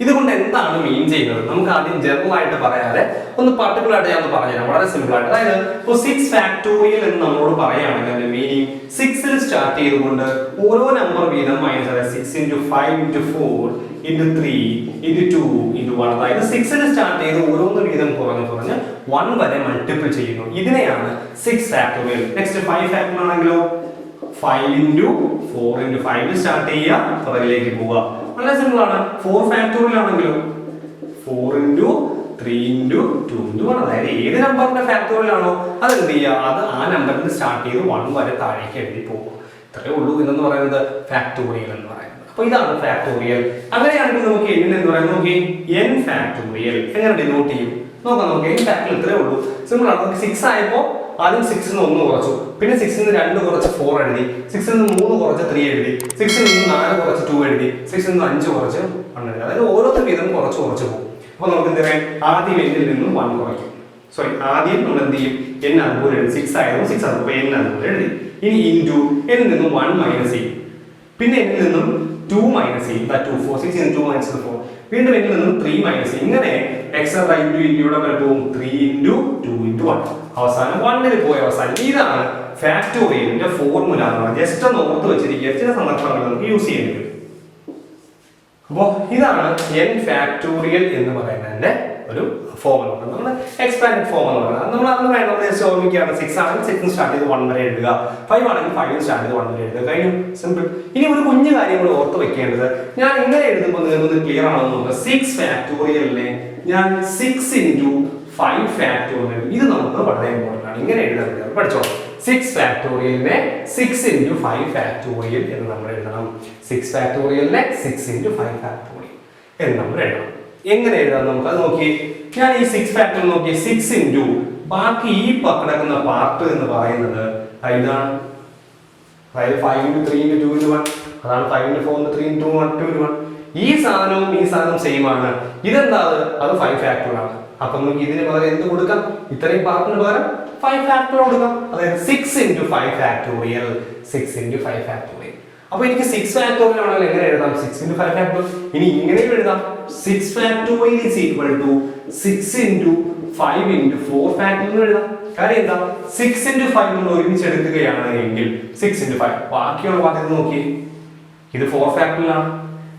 ഇതുകൊണ്ട് എന്താണ് മീൻ ചെയ്യുന്നത്? നമുക്ക് ആദ്യം ജനറൽ ആയിട്ട് പറയാതെ ഒന്ന് പർട്ടിക്കുലർ ആയിട്ട് ഞാൻ പറഞ്ഞുതരാം, വളരെ സിമ്പിൾ ആയിട്ട്. അതായത് ഇപ്പോൾ 6 ഫാക്ടോറിയൽ എന്ന് നമ്മളോട് പറയുകയാണെങ്കിൽ അതിന്റെ മീനിങ് 6ൽ സ്റ്റാർട്ട് ചെയ്തുകൊണ്ട് ഓരോ നമ്പർ വീതം മൈനസ്, അതായത് 6 into 5 into 4 into 3 into 2 into 1, അതായത് 6ൽ സ്റ്റാർട്ട് ചെയ്ത് ഓരോന്ന് വീതം കുറഞ്ഞ് 1 വരെ മൾട്ടിപ്പിൾ ചെയ്യുന്നു. ഇതിനെയാണ് 6 ഫാക്ടോറിയൽ. നെക്സ്റ്റ് 5 ഫാക്ടോറിയൽ ആണെങ്കിലോ 5 into 4 into 5 സ്റ്റാർട്ട് ചെയ്യുക, പുറകിലേക്ക് പോവുക. വളരെ സിമ്പിൾ ആണ്. 4 ഫാക്ടോറിയൽ ആണെങ്കിലും 4 into 3 into 2 into 1, അതായത് ഏത് നമ്പറിന്റെ ഫാക്ടോറിയൽ ആണോ അത് എന്ത് ചെയ്യുക, അത് ആ നമ്പറിൽ സ്റ്റാർട്ട് ചെയ്ത് 1 വരെ താഴേക്ക് എഴുതി പോകും. ഇത്രയേ ഉള്ളൂ ഇതെന്ന് പറയുന്നത് ഫാക്ടോറിയൽ എന്ന് പറയുന്നത്. അപ്പൊ ഇതാണ് ഫാക്ടോറിയൽ. അങ്ങനെയാണെങ്കിൽ നമുക്ക് n എന്ന് പറയുന്നത് നോക്കി n ഫാക്ടോറിയൽ എങ്ങനെ ഡിനോട്ട് ചെയ്യും നോക്കാം. നമുക്ക് n ഫാക്ടോറിയൽ ഇത്രയേ ഉള്ളൂ, സിമ്പിൾ ആണ്. നമുക്ക് 6 ആയപ്പോ ആദ്യം 6 ന്ന് 1 കുറച്ചു, പിന്നെ 6 ന്ന് 2 കുറച്ച് 4 എഴുതി, 6 ന്ന് 3 കുറച്ച് 3 എഴുതി, 6 ന്ന് 4 കുറച്ച് 2 എഴുതി, 6 ന്ന് 5 കുറച്ച് 1 എഴുതി. അതായത് ഓരോരുത്തർ വീതം കുറച്ച് പോകും. അപ്പൊ നമുക്ക് എന്ത് പറയാം, ആദ്യം n-ൽ നിന്നും 1 കുറയ്ക്കും. ആദ്യം നമ്മൾ എന്ത് ചെയ്യും, n അതുപോലെ എഴുതി. 6 ആയതും 6 ആണ്, അപ്പൊ n അതുപോലെ എഴുതി. ഇനി ഇൻറ്റു n-ൽ നിന്നും 1 മൈനസ് ചെയ്യും, പിന്നെ n-ൽ നിന്നും 2 മൈനസ് ചെയ്യും. 2 4 6 into 2 minus 4, വീണ്ടും n-ൽ നിന്നും 3 മൈനസ് ചെയ്യും. ഇങ്ങനെ എക്സ്ട്രാ ഇൻറ്റു ഇൻറ്റൂടെ വരെ പോകും. 3 into 2 into 1, അവസാനം 1-ൽ പോയി അവസാനം. ഇതാണ് ഫാക്ടോറിയലിന്റെ ഫോർമുല എന്ന് പറയുന്നത്. ജസ്റ്റ് ഒന്ന് ഓർത്ത് വെച്ചിരിക്കുക, ചില സന്ദർഭങ്ങളിൽ നമുക്ക് യൂസ് ചെയ്യേണ്ടി വരും. അപ്പോൾ ഇതാണ് n ഫാക്ടോറിയൽ എന്ന് പറയുന്നതിന്റെ ഒരു ഫോർമുല. നമ്മൾ എക്സ്പാൻഡ് ഫോം എന്ന് പറയുന്നത് നമ്മൾ അന്ന് വേണം ഓർമ്മിക്കുകയാണ്. 6 ആണെങ്കിൽ 6 സ്റ്റാർട്ട് ചെയ്ത് 1 വരെ എഴുതുക, 5 ആണെങ്കിൽ 5 സ്റ്റാർട്ട് ചെയ്ത് 1 വരെ എഴുതുക, കഴിഞ്ഞു, സിമ്പിൾ. ഇനി ഒരു കുഞ്ഞു കാര്യം കൂടെ ഓർത്ത് വെക്കേണ്ടത്, ഞാൻ ഇങ്ങനെ എഴുതുമ്പോൾ നിങ്ങൾക്ക് ക്ലിയർ ആണെന്ന് നോക്കുക. 6 ഫാക്ടോറിയലിനെ ഞാൻ 6 into 5 ഫാക്ടോറിയൽ, ഇത് നമുക്ക് വളരെ ഇമ്പോർട്ടൻ്റ് ആണ്. ഇങ്ങനെ എഴുതാൻ പഠിച്ചോ. 6 ഫാക്ടോറിയലിനെ 6 into 5 ഫാക്ടോറിയൽ എന്ന് നമ്മൾ എഴുതണം. 6 ഫാക്ടോറിയലിനെ 6 into 5 ഫാക്ടോറിയൽ എന്ന് നമ്മൾ എഴുതണം. എങ്ങനെ എഴുതാം നമുക്ക് അത് നോക്കി. ഞാൻ ഈ 6 ഫാക്ടോറിയൽ നോക്കി, 6 into ബാക്കി ഈ കിടക്കുന്ന പാർട്ട് എന്ന് പറയുന്നത് ഇതാണ്. അതായത് 5 into 3 into 2 into 1, അതാണ് 5 into 4 into 3 into 1 2 into 1. ഈ സാധനവും ഈ സാധനവും സെയിം ആണ്. ഇതെന്താ, അത് 5 ഫാക്ടോറിയൽ ആണ്. അപ്പൊ നമുക്ക് ഇതിന് പകരം എന്ത് കൊടുക്കാം, ഇത്രയും പാർട്ടിന് പകരം 5 ഫാക്ടോറിയൽ കൊടുക്കാം. അതായത് 6 into 5 ഫാക്ടോറിയൽ, 6 into 5 ഫാക്ടോറിയൽ. അപ്പൊ എനിക്ക് 6 ഫാക്ടോറിയൽ ആണെങ്കിൽ എങ്ങനെ എഴുതാം, 6 into 5 ഫാക്ടോറിയൽ. ഇനി ഇങ്ങനെയും എഴുതാം, 6 factorial is equal to 6 into 5 into 4 factorial എഴുതാം. കാര്യം എന്താ, 6 into 5 നമ്മൾ ഒരുമിച്ച് എടുക്കുകയാണ് എങ്കിൽ 6 into 5, ബാക്കിയുള്ള ഭാഗത്ത് നോക്കി, ഇത് 4 ഫാക്ടോറിയൽ ആണ്.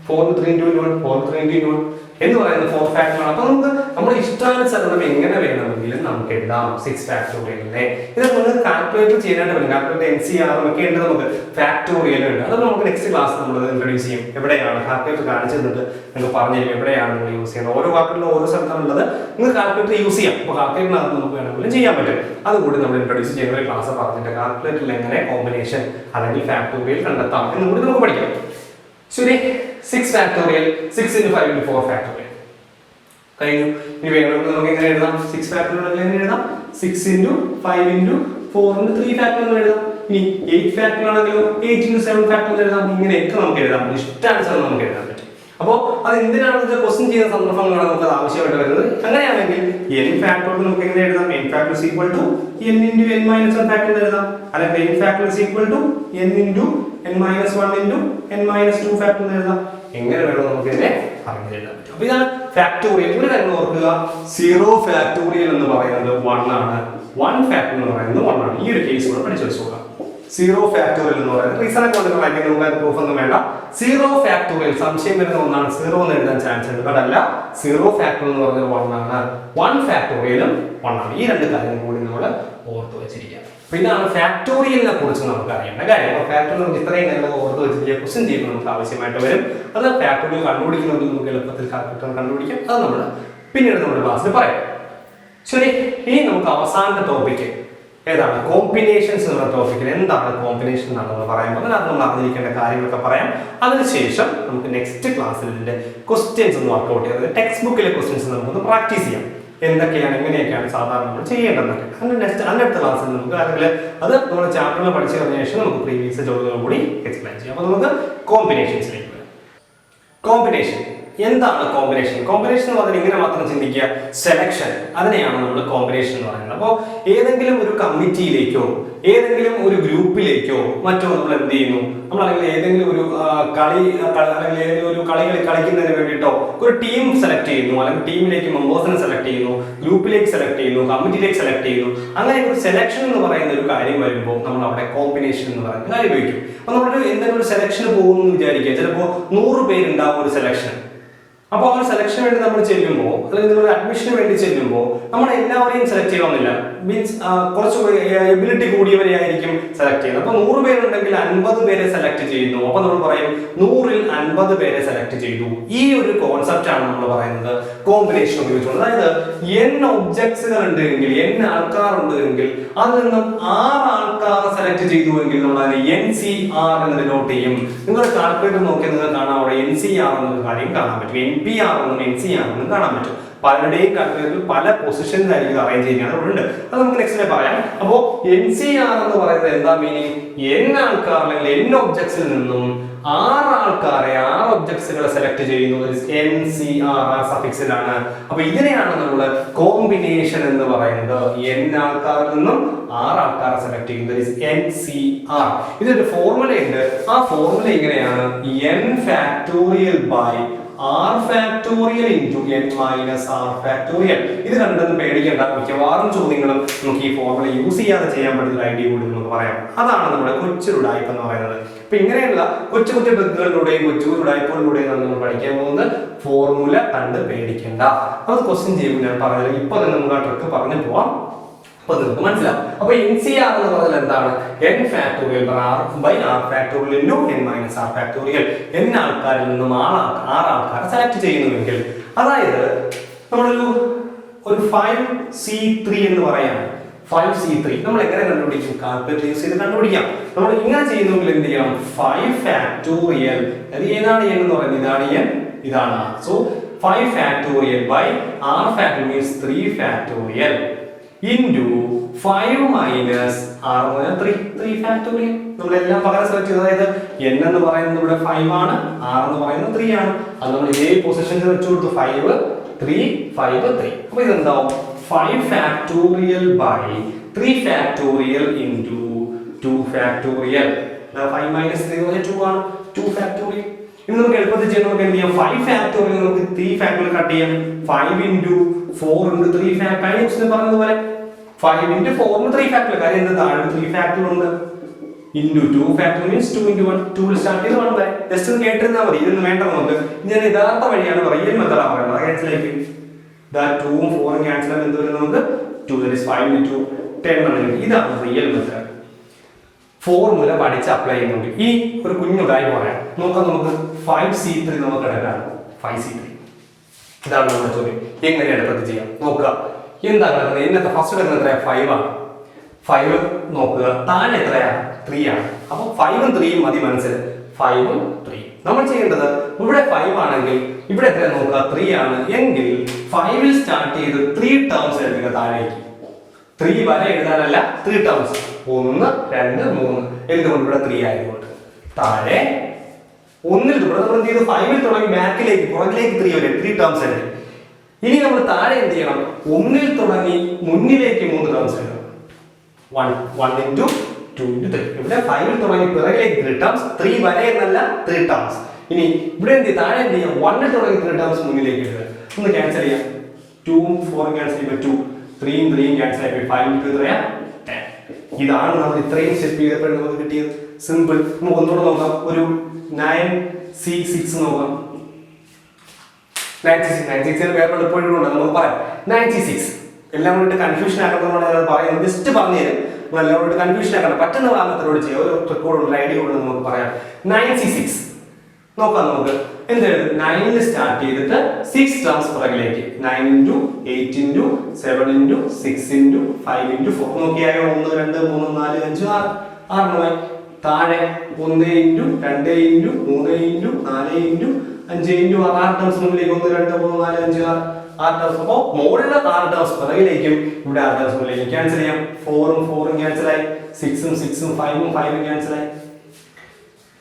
4 into 3 into 1, 4 into 3 into 1 എന്ന് പറയുന്നത് 4 ഫാക്ടോറിയൽ ആണ്. അപ്പൊ നമുക്ക് നമ്മുടെ ഇഷ്ടാനുസരണം എങ്ങനെ വേണമെങ്കിലും നമുക്ക് എഴുതാം 6 ഫാക്ടോറിയലിനെ. ഇത് നമുക്ക് കാൽക്കുലേറ്റർ ചെയ്യാനായിട്ട് പറ്റും. കാൽക്കുലേറ്റർ NCR ഒക്കെ ഉണ്ട്, നമുക്ക് ഫാക്ടോറിയൽ ഉണ്ട്. അത് നമുക്ക് നെക്സ്റ്റ് ക്ലാസ് നമ്മൾ ഇൻട്രൊഡ്യൂസ് ചെയ്യും. എവിടെയാണ് കാൽക്കുലേറ്റർ കാണിച്ചു തന്നിട്ട് നിങ്ങൾക്ക് പറഞ്ഞു തരും എവിടെയാണ് നിങ്ങൾ യൂസ് ചെയ്യുന്നത്. ഓരോ വാക്കിലും ഓരോ സ്ഥലത്താണുള്ളത്, നിങ്ങൾക്ക് കാൽക്കുലേറ്റർ യൂസ് ചെയ്യാം. അപ്പോൾ കാൽക്കുലേറ്ററിനകത്ത് നമുക്ക് വേണമെങ്കിലും ചെയ്യാൻ പറ്റും. അതുകൂടി നമ്മൾ ഇൻട്രൊഡ്യൂസ് ചെയ്യുന്ന ഒരു ക്ലാസ് പറഞ്ഞിട്ട് കാൽക്കുലേറ്ററിൽ എങ്ങനെ കോമ്പിനേഷൻ അല്ലെങ്കിൽ ഫാക്ടോറിയൽ കണ്ടെത്താം എന്നും കൂടി നമുക്ക് പഠിക്കാം. ശരി, 6 ഫാക്ടോറിയൽ, 6 into 5 into 4 ഫാക്ടോറിയൽ കഴിഞ്ഞു. ഇനി വേണമെങ്കിൽ നമുക്ക് എങ്ങനെ എഴുതാം, 6 ഫാക്ടോറിയൽ എങ്ങനെ എഴുതാം, 6 into 5 into 4 into 3 ഫാക്ടോറിയൽ എഴുതാം. ഇനി 8 ഫാക്ടോറിയൽ ആണെങ്കിലോ 8 into 7 ഫാക്ടോറിയൽ എഴുതാം. ഇങ്ങനെയൊക്കെ നമുക്ക് എഴുതാം, ഇഷ്ടാനുസരണം നമുക്ക് എഴുതാൻ പറ്റും. അപ്പോൾ അത് എന്തിനാണെന്ന് ക്വസ്റ്റ്യൻ ചെയ്യുന്ന സന്ദർഭങ്ങളാണ് നമുക്ക് അത് ആവശ്യമായിട്ട് വരുന്നത്. അങ്ങനെയാണെങ്കിൽ n ഫാക്ടോറിയൽ നമുക്ക് എങ്ങനെ എഴുതാം, n factorial is equal to n into n minus 1 factorial എഴുതാം. അല്ലെങ്കിൽ n factorial is equal to n into n-1 into n-2 factor എഴുതാം. എങ്ങനെ വേണം നമുക്ക് ഇതിനെ അറിഞ്ഞെഴുതാൻ പറ്റും. അപ്പൊ ഇതാണ് ഫാക്ടോറിയൽ. ഒരു കാര്യം ഓർക്കുക, 0 ഫാക്ടോറിയൽ എന്ന് പറയുന്നത് 1 ആണ്, 1 ഫാക്ടർ എന്ന് പറയുന്നത് 1 ആണ്. ഈ ഒരു കേസ് കൂടെ പഠിച്ചു വെച്ചോളാം. 0 ഫാക്ടോറിയൽ എന്ന് പറയുന്നത് റീസണെ കൊണ്ട് വായിക്കാൻ പ്രൂഫ് ഒന്നും വേണ്ട. 0 ഫാക്ടോറിയൽ സംശയം വരുന്ന ഒന്നാണ്, 0 എന്ന് എഴുതാൻ ചാൻസ് ഉണ്ട്. അതല്ല, 0 ഫാക്ടോറിയൽ എന്ന് പറയുന്നത് 1 ആണ്, 1 ഫാക്ടോറിയലും 1 ആണ്. ഈ രണ്ട് കാര്യം കൂടി നമ്മൾ ഓർത്ത് വെച്ചിരിക്കുക. ഇതാണ് ഫാക്ടോറിയലിനെ കുറിച്ച് നമുക്ക് അറിയേണ്ട കാര്യം. അപ്പോൾ ഫാക്ടോറിയൽ നമുക്ക് ഇത്രയും നേരം ഓർത്ത് വെച്ചിരിക്കുക, ക്വസ്റ്റ്യൻ ചെയ്യുമ്പോൾ നമുക്ക് ആവശ്യമായിട്ട് വരും. അത് ഫാക്ടോറിയൽ കണ്ടുപിടിക്കുന്നത് നമുക്ക് എളുപ്പത്തിൽ കണ്ടുപിടിക്കാം. അത് നമ്മൾ പിന്നീട് നമ്മുടെ ക്ലാസ്സിൽ പറയാം. ശരി, ഇനി നമുക്ക് അവസാനത്തെ ടോപ്പിക്ക് ഏതാണ്? കോമ്പിനേഷൻസ് എന്നുള്ള ടോപ്പിക്കിൽ എന്താണ് കോമ്പിനേഷൻ എന്നാണെന്ന് പറയുമ്പോൾ അതിനകത്ത് നമ്മൾ അറിഞ്ഞിരിക്കേണ്ട കാര്യങ്ങളൊക്കെ പറയാം. അതിനുശേഷം നമുക്ക് നെക്സ്റ്റ് ക്ലാസ്സിൽ ഇതിന്റെ ക്വസ്റ്റ്യൻസ് ഒന്ന് വർക്ക്ഔട്ട് ചെയ്യാം. ടെക്സ്റ്റ് ബുക്കിലെ ക്വസ്റ്റ്യൻസ് നമുക്കൊന്ന് പ്രാക്ടീസ് ചെയ്യാം. എന്തൊക്കെയാണ്, എങ്ങനെയൊക്കെയാണ് സാധാരണ നമ്മൾ ചെയ്യേണ്ടതെന്നൊക്കെ അടുത്ത ക്ലാസ്സിൽ നമുക്ക് അല്ലെങ്കിൽ അത് നമ്മുടെ ചാപ്റ്ററിൽ പഠിച്ചു കഴിഞ്ഞ ശേഷം നമുക്ക് പ്രീവിയസ് ജോലികൾ കൂടി എക്സ്പ്ലെയിൻ ചെയ്യാം. അപ്പോൾ നമുക്ക് കോമ്പിനേഷൻസിലേക്ക് വരാം. കോമ്പിനേഷൻ എന്താണ്? കോമ്പിനേഷൻ എന്ന് പറഞ്ഞാൽ ഇങ്ങനെ മാത്രം ചിന്തിക്കുക, സെലക്ഷൻ, അതിനെയാണ് നമ്മൾ കോമ്പിനേഷൻ എന്ന് പറയുന്നത്. അപ്പോൾ ഏതെങ്കിലും ഒരു കമ്മിറ്റിയിലേക്കോ ഏതെങ്കിലും ഒരു ഗ്രൂപ്പിലേക്കോ മറ്റോ നമ്മൾ എന്ത് ചെയ്യുന്നു, നമ്മൾ അല്ലെങ്കിൽ ഏതെങ്കിലും ഒരു അല്ലെങ്കിൽ ഏതെങ്കിലും ഒരു കളിക്കുന്നതിന് വേണ്ടിയിട്ടോ ഒരു ടീം സെലക്ട് ചെയ്യുന്നു, അല്ലെങ്കിൽ ടീമിലേക്ക് മെമ്പേഴ്സിനെ സെലക്ട് ചെയ്യുന്നു, ഗ്രൂപ്പിലേക്ക് സെലക്ട് ചെയ്യുന്നു, കമ്മിറ്റിയിലേക്ക് സെലക്ട് ചെയ്യുന്നു. അങ്ങനെ ഒരു സെലക്ഷൻ എന്ന് പറയുന്ന ഒരു കാര്യം വരുമ്പോൾ നമ്മൾ അവിടെ കോമ്പിനേഷൻ എന്ന് പറയുന്ന കാര്യം ഉപയോഗിക്കും. അപ്പോൾ നമ്മൾ എന്തെങ്കിലും ഒരു സെലക്ഷന് പോകുന്നു എന്ന് വിചാരിക്കുക, ചിലപ്പോൾ 100 പേരുണ്ടാവും ഒരു സെലക്ഷൻ. അപ്പോൾ ആ ഒരു സെലക്ഷന് വേണ്ടി നമ്മൾ ചെല്ലുമ്പോൾ അല്ലെങ്കിൽ നിങ്ങൾ അഡ്മിഷന് വേണ്ടി ചെല്ലുമ്പോൾ നമ്മൾ എല്ലാവരെയും സെലക്ട് ചെയ്യണമെന്നില്ല. മീൻസ് കുറച്ച് എബിലിറ്റി കൂടിയവരെ ആയിരിക്കും സെലക്ട് ചെയ്യുന്നത്. അപ്പോൾ 100 പേരുണ്ടെങ്കിൽ 50 പേരെ സെലക്ട് ചെയ്യുന്നു. അപ്പോൾ നമ്മൾ പറയും 100-ൽ 50 പേരെ സെലക്ട് ചെയ്തു. ഈ ഒരു കോൺസെപ്റ്റ് ആണ് നമ്മൾ പറയുന്നത് കോമ്പിനേഷൻ ഉപയോഗിച്ചുകൊണ്ട്. അതായത് n ഒബ്ജക്ട്സുകൾ ഉണ്ട് എങ്കിൽ, n ആൾക്കാരുണ്ട് എങ്കിൽ അതിൽ നിന്നും 6 ആൾക്കാരെ സെലക്ട് ചെയ്തു എങ്കിൽ നമ്മൾ അതിനെ NCR എന്ന് ഡിനോട്ട് ചെയ്യും. നിങ്ങൾ കാൽക്കുലേറ്റർ നോക്കിയാൽ നിങ്ങൾ കാണാം, അവിടെ NCR എന്നൊരു കാര്യം കാണാൻ പറ്റും. NPR എന്നും NCR എന്നും കാണാൻ പറ്റും. പലരുടെയും കാൽക്കുലേറ്ററിൽ പല പൊസിഷനിലായിരിക്കും അറേഞ്ച് ചെയ്യുന്നത്. അത് നമുക്ക് നെക്സ്റ്റ് പറയാം. അപ്പോൾ NCR എന്ന് പറയുന്നത് എന്താ മീനിങ്? n ആൾക്കാർ അല്ലെങ്കിൽ n ഒബ്ജക്ട്സിൽ നിന്നും 6 ആൾക്കാരെ 6 ഒബ്ജക്ട്സുകളെ സെലക്ട് ചെയ്യുന്നു. NCR സഫിക്സിലാണ്. അപ്പൊ ഇതിനെയാണ് നമ്മൾ കോമ്പിനേഷൻ എന്ന് പറയുന്നത്. n ആൾക്കാരിൽ നിന്നും 6 ആൾക്കാരെ സെലക്ട് ചെയ്യുന്നത് NCR. ഇതൊരു ഫോർമുല ഉണ്ട്. ആ ഫോർമുല ഇങ്ങനെയാണ്: n factorial by r factorial into n minus r factorial. ഇത് കണ്ടെന്ന് പേടിക്കേണ്ട, മിക്കവാറും ചോദ്യങ്ങളും നമുക്ക് ഈ ഫോർമുല യൂസ് ചെയ്യാതെ ചെയ്യാൻ പറ്റുന്ന ഐഡിയ കൂടി നമുക്ക് പറയാം. അതാണ് നമ്മുടെ കൊച്ചു ഉഡായിപ്പ് എന്ന് പറയുന്നത്. അപ്പൊ ഇങ്ങനെയുള്ള കൊച്ചു കൊച്ചു ബുക്കുകളിലൂടെയും കൊച്ചു ഉഡായിപ്പുകളിലൂടെയും നമ്മൾ പഠിക്കാൻ പോകുന്നത് ഫോർമുല കണ്ട് പേടിക്കേണ്ട. അത് ക്വസ്റ്റ്യൻ ചെയ്യുമ്പോൾ ഞാൻ പറഞ്ഞത് ഇപ്പൊ തന്നെ നമുക്ക് ആ ട്രിക്ക് പറഞ്ഞു പോവാം. അപ്പൊ നിങ്ങൾക്ക് മനസ്സിലാവും. അപ്പൊ NCR എന്ന് പറഞ്ഞാൽ എന്താണ്? n factorial by r factorial into n minus r factorial. n ആൾക്കാരിൽ നിന്നും 6 ആൾക്കാരെ സെലക്ട് ചെയ്യുന്നുവെങ്കിൽ, അതായത് നമ്മളൊരു 5C3 എന്ന് പറയാം. 5C3 നമ്മൾ എങ്ങനെ കണ്ടുപിടിക്കും? കാൽക്കുലേറ്റർ യൂസ് ചെയ്ത് കണ്ടുപിടിക്കാം. നമ്മൾ ഇങ്ങനെ ചെയ്യുന്നെങ്കിൽ എന്ത് ചെയ്യണം? 5 ഫാക്ടോറിയൽ, അത് ഏതാണ് n എന്ന് പറയുന്നത്? ഇതാണ് n, ഇതാണ് r. So 5 factorial by r factorial means 3 factorial into 5 minus r 3 factorial. നമ്മളെല്ലാം പകരം സെലക്ട് ചെയ്തത്. അതായത് n എന്ന് പറയുന്നത് ഇവിടെ 5 ആണ്, r എന്ന് പറയുന്നത് 3 ആണ്. അത് നമ്മൾ ഇതേ പൊസിഷനിൽ വെച്ചു കൊടുത്തു. 5 3 5 3. അപ്പോൾ ഇതെന്താവും? 5 factorial by 3 factorial into 2 factorial. 5 minus 3 എന്ന് പറഞ്ഞാൽ 2 ആണ്. 2 ഫാക്ടോറിയൽ. ഇനി നമുക്ക് എളുപ്പത്തിൽ ചെയ്യാൻ നമുക്ക് എന്ത് ചെയ്യാം? 5 ഫാക്ടോറിയൽ നമുക്ക് 3 ഫാക്ടോറിയൽ കട്ട് ചെയ്യാം. 5 into 4 into 3 ഫാക്ടോറിയൽ പറഞ്ഞതുപോലെ 5 into 4 ന് 3 ഫാക്ടോറിയൽ. കാര്യം എന്താ? താഴെ 3 ഫാക്ടോറിയൽ ഉണ്ട്. into 2 factorial means 2 into 1. 2 start ചെയ്ത് 1 വരെ. ജസ്റ്റ് ഒന്ന് കേട്ടിരുന്നാൽ മതി. ഇതൊന്നും വേണ്ട നമുക്ക്. ഞാൻ യഥാർത്ഥ വഴിയാണ് റിയൽ മെത്തേഡാണ് പറയുന്നത്. ക്യാൻസൽ ആയി. 2ഉം 4ഉം ക്യാൻസൽ ആയി എന്ത് വരും നമുക്ക്? 2 that is 5 into 10 ആണ്. ഇതാണ് റിയൽ മെത്തേഡ്. ഫോർമുല പഠിച്ച് അപ്ലൈ ചെയ്യുന്നുണ്ട്. ഈ ഒരു കുഞ്ഞുണ്ടായി പറയാം. നോക്കാം നമുക്ക്. 5C3 നമുക്ക് എടുക്കാം. 5C3 ഇതാണ് നമ്മുടെ ചോദ്യം. എങ്ങനെ എളുപ്പത്തിൽ ചെയ്യാം നോക്കുക. എന്താ കിടക്കുന്നത്? ഇന്നത്തെ ഫസ്റ്റ് കിടക്കുന്നത് എത്രയാ? 5 ആണ്. 5 നോക്കുക. താഴെ എത്രയാ? 3 ആണ്. അപ്പൊ 5ഉം 3ഉം മതി മനസ്സിൽ. 5ഉം 3. നമ്മൾ ചെയ്യേണ്ടത് ഇവിടെ 5 ആണെങ്കിൽ ഇവിടെ എത്ര നോക്കുക? 3 ആണ് എങ്കിൽ 5ൽ സ്റ്റാർട്ട് ചെയ്ത് 3 ടേംസ് എടുക്കുക താഴേക്ക്. 3 വരെ എഴുതാനല്ല, 3 ടേംസ്. 1 2 3. എന്തുകൊണ്ട്? ഇവിടെ 3 ആയതുകൊണ്ട്. താഴെ 1ൽ നമ്മൾ എന്ത് ചെയ്തു? 5ൽ തുടങ്ങി ബാക്കിലേക്ക് പുറകിലേക്ക് 3 വരെ 3 ടേംസ് അല്ലേ. ഇനി നമ്മൾ താഴെ എന്ത് ചെയ്യണം? 1ൽ തുടങ്ങി മുന്നിലേക്ക് 3 ടേംസ് എഴുതണം. 1 into 2 into 3. ഇവിടെ 5 ൽ തുടങ്ങി പിറകിലേക്ക് 3 ടേംസ്, 3 വരെ എന്നല്ല 3 ടേംസ്. ഇനി ഇവിടെ എന്ത് താഴെ എന്ത് ചെയ്യാം, 1 ൽ തുടങ്ങി 3 ടേംസ് മുന്നിലേക്ക് എഴുതുക. ഒന്ന് ക്യാൻസൽ ചെയ്യാം. 2 ഉം 4 ഉം ക്യാൻസൽ ചെയ്യുമ്പോൾ 2, 3 ഉം 3 ഉം ക്യാൻസൽ ആയി 5 into 3 10. ഇതാണ് നമ്മൾ ഇത്രയും സ്റ്റെപ്പ് ചെയ്തപ്പോൾ നമുക്ക് കിട്ടിയത്. സിമ്പിൾ. നമുക്ക് ഒന്നുകൂടെ നോക്കാം. ഒരു 9C6 നോക്കാം. 9C6 വേറെ എളുപ്പമുണ്ട് നമുക്ക് പറയാം. 9C6 എല്ലാം കൂടി കൺഫ്യൂഷൻ ആക്കുന്നതുകൊണ്ട് പറയുന്നത് ജസ്റ്റ് പറഞ്ഞു തരും. എല്ലാം കൂടി കൺഫ്യൂഷൻ ആക്കണം. പറ്റുന്ന ഭാഗത്തിലൂടെ ചെയ്യാം. ഒരു റെക്കോർഡുള്ള ഐഡിയ കൊണ്ട് നമുക്ക് പറയാം. 9C6 നോക്കാം. നമുക്ക് എന്തെഴുതും? 9 സ്റ്റാർട്ട് ചെയ്തിട്ട് 6 ടേംസ് പുറകിലേക്ക്. 9 into 8 into 7 into 6 into 5 into 4. നോക്കിയായോ? 1 2 3 4 5 6 6 താഴെ 1 into 2 into 3 into 4 into 5 into 6 terms മുന്നിലേക്ക്. 1 2 3 4 5 6 ടേംസ്. അപ്പോൾ മുകളിലെ 6 ടേംസ് പിറകിലേക്കും ഇവിടെ 6 ടേംസ് മുന്നിലേക്കും. ക്യാൻസൽ ചെയ്യാം. 4 ഉം 4 ഉം ക്യാൻസൽ ആയി. 6 ഉം 6 ഉം 5 ഉം 5 ഉം ക്യാൻസൽ ആയി.